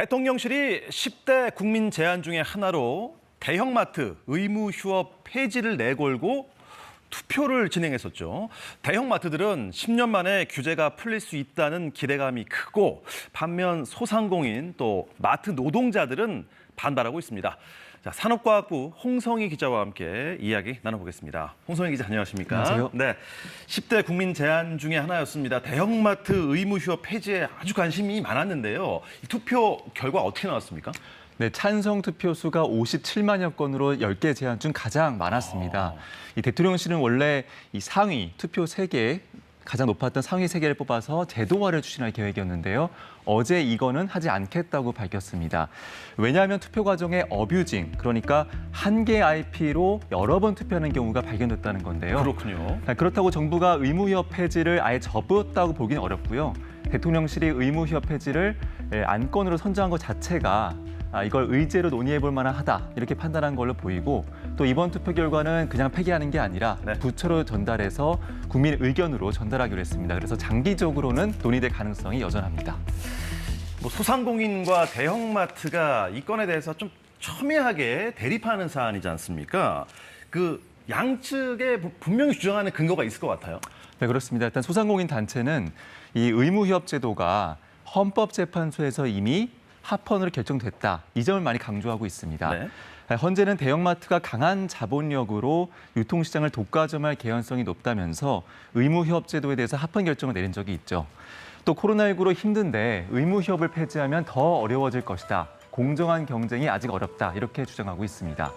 대통령실이 10대 국민 제안 중에 하나로 대형마트 의무 휴업 폐지를 내걸고 투표를 진행했었죠. 대형마트들은 10년 만에 규제가 풀릴 수 있다는 기대감이 크고 반면 소상공인 또 마트 노동자들은 반발하고 있습니다. 자, 산업과학부 홍성희 기자와 함께 이야기 나눠보겠습니다. 홍성희 기자 안녕하십니까? 안녕하세요. 네, 10대 국민 제안 중에 하나였습니다. 대형마트 의무 휴업 폐지에 아주 관심이 많았는데요. 이 투표 결과 어떻게 나왔습니까? 네, 찬성 투표 수가 57만여 건으로 10개 제안 중 가장 많았습니다. 이 대통령실은 원래 이 상위 투표 3개, 가장 높았던 상위 3개를 뽑아서 제도화를 추진할 계획이었는데요. 어제 이거는 하지 않겠다고 밝혔습니다. 왜냐하면 투표 과정에 어뷰징, 그러니까 한 개 IP로 여러 번 투표하는 경우가 발견됐다는 건데요. 그렇군요. 그렇다고 정부가 의무휴업 폐지를 아예 접었다고 보기는 어렵고요. 대통령실이 의무휴업 폐지를 안건으로 선정한 것 자체가 이걸 의제로 논의해볼 만하다 이렇게 판단한 걸로 보이고 또 이번 투표 결과는 그냥 폐기하는 게 아니라 부처로 전달해서 국민 의견으로 전달하기로 했습니다. 그래서 장기적으로는 논의될 가능성이 여전합니다. 뭐 소상공인과 대형마트가 이 건에 대해서 좀 첨예하게 대립하는 사안이지 않습니까? 그 양측에 분명히 주장하는 근거가 있을 것 같아요. 네, 그렇습니다. 일단 소상공인 단체는 이 의무휴업 제도가 헌법재판소에서 이미 합헌으로 결정됐다. 이 점을 많이 강조하고 있습니다. 네. 현재는 대형마트가 강한 자본력으로 유통시장을 독과점할 개연성이 높다면서 의무휴업 제도에 대해서 합헌 결정을 내린 적이 있죠. 또 코로나19로 힘든데 의무휴업을 폐지하면 더 어려워질 것이다. 공정한 경쟁이 아직 어렵다. 이렇게 주장하고 있습니다.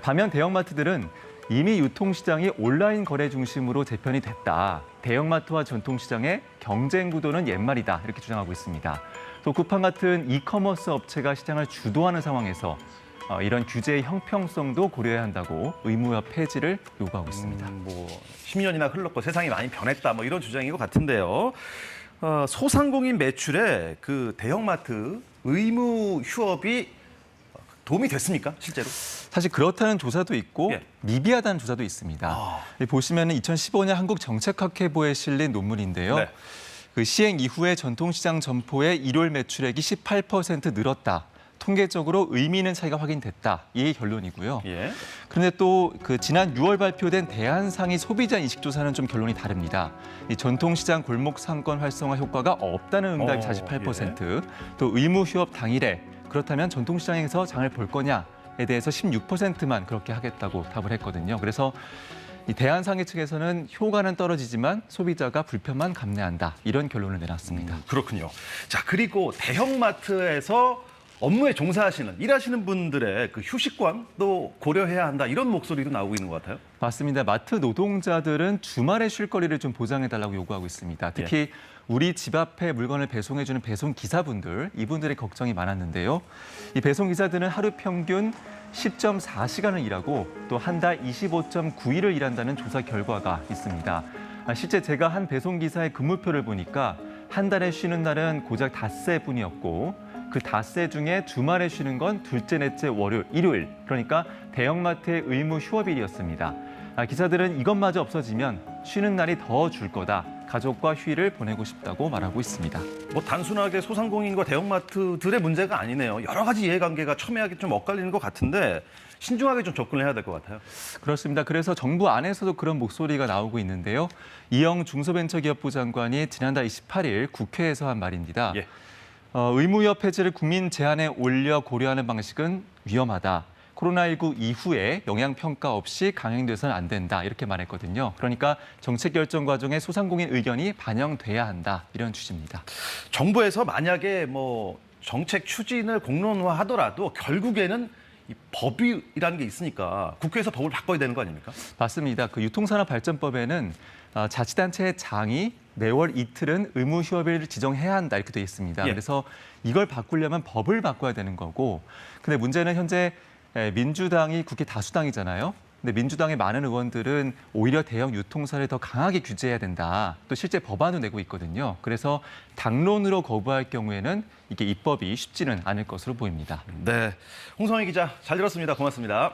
반면 대형마트들은 이미 유통시장이 온라인 거래 중심으로 재편이 됐다. 대형마트와 전통시장의 경쟁 구도는 옛말이다. 이렇게 주장하고 있습니다. 또 쿠팡 같은 이커머스 업체가 시장을 주도하는 상황에서 이런 규제의 형평성도 고려해야 한다고 의무휴업 폐지를 요구하고 있습니다. 10년이나 흘렀고 세상이 많이 변했다 뭐 이런 주장인 것 같은데요. 소상공인 매출에 그 대형마트 의무 휴업이 도움이 됐습니까, 실제로? 사실 그렇다는 조사도 있고 미비하다는 조사도 있습니다. 보시면 2015년 한국정책학회보에 실린 논문인데요. 네. 그 시행 이후에 전통시장 점포의 일요일 매출액이 18% 늘었다. 통계적으로 의미 있는 차이가 확인됐다. 이게 결론이고요. 그런데 또 그 지난 6월 발표된 대한상위 소비자 인식조사는 좀 결론이 다릅니다. 이 전통시장 골목 상권 활성화 효과가 없다는 응답이 48%, 또 의무 휴업 당일에 그렇다면 전통시장에서 장을 볼 거냐에 대해서 16%만 그렇게 하겠다고 답을 했거든요. 그래서 이 대한상위 측에서는 효과는 떨어지지만 소비자가 불편만 감내한다. 이런 결론을 내놨습니다. 그렇군요. 자, 그리고 대형마트에서 업무에 종사하시는, 일하시는 분들의 그 휴식권도 고려해야 한다. 이런 목소리도 나오고 있는 것 같아요. 맞습니다. 마트 노동자들은 주말에 쉴 거리를 좀 보장해달라고 요구하고 있습니다. 특히 우리 집 앞에 물건을 배송해주는 배송 기사분들, 이분들의 걱정이 많았는데요. 이 배송 기사들은 하루 평균 10.4시간을 일하고 또 한 달 25.9일을 일한다는 조사 결과가 있습니다. 실제 제가 한 배송 기사의 근무표를 보니까 한 달에 쉬는 날은 고작 닷새뿐이었고 그 닷새 중에 주말에 쉬는 건 둘째, 넷째, 월요일, 일요일. 그러니까 대형마트의 의무 휴업일이었습니다. 기사들은 이것마저 없어지면 쉬는 날이 더 줄 거다. 가족과 휴일을 보내고 싶다고 말하고 있습니다. 뭐 단순하게 소상공인과 대형마트들의 문제가 아니네요. 여러 가지 이해관계가 첨예하게 좀 엇갈리는 것 같은데 신중하게 좀 접근을 해야 될 것 같아요. 그렇습니다. 그래서 정부 안에서도 그런 목소리가 나오고 있는데요. 이영 중소벤처기업부 장관이 지난달 28일 국회에서 한 말입니다. 의무휴업 폐지를 국민 제안에 올려 고려하는 방식은 위험하다. 코로나19 이후에 영향평가 없이 강행돼서는 안 된다. 이렇게 말했거든요. 그러니까 정책 결정 과정에 소상공인 의견이 반영돼야 한다. 이런 취지입니다. 정부에서 만약에 뭐 정책 추진을 공론화하더라도 결국에는 이 법이라는 게 있으니까 국회에서 법을 바꿔야 되는 거 아닙니까? 맞습니다. 그 유통산업발전법에는 자치단체의 장이 매월 이틀은 의무 휴업일을 지정해야 한다 이렇게 돼 있습니다. 그래서 이걸 바꾸려면 법을 바꿔야 되는 거고, 근데 문제는 현재 민주당이 국회 다수당이잖아요. 근데 민주당의 많은 의원들은 오히려 대형 유통사를 더 강하게 규제해야 된다. 또 실제 법안도 내고 있거든요. 그래서 당론으로 거부할 경우에는 이게 입법이 쉽지는 않을 것으로 보입니다. 네, 홍성희 기자 잘 들었습니다. 고맙습니다.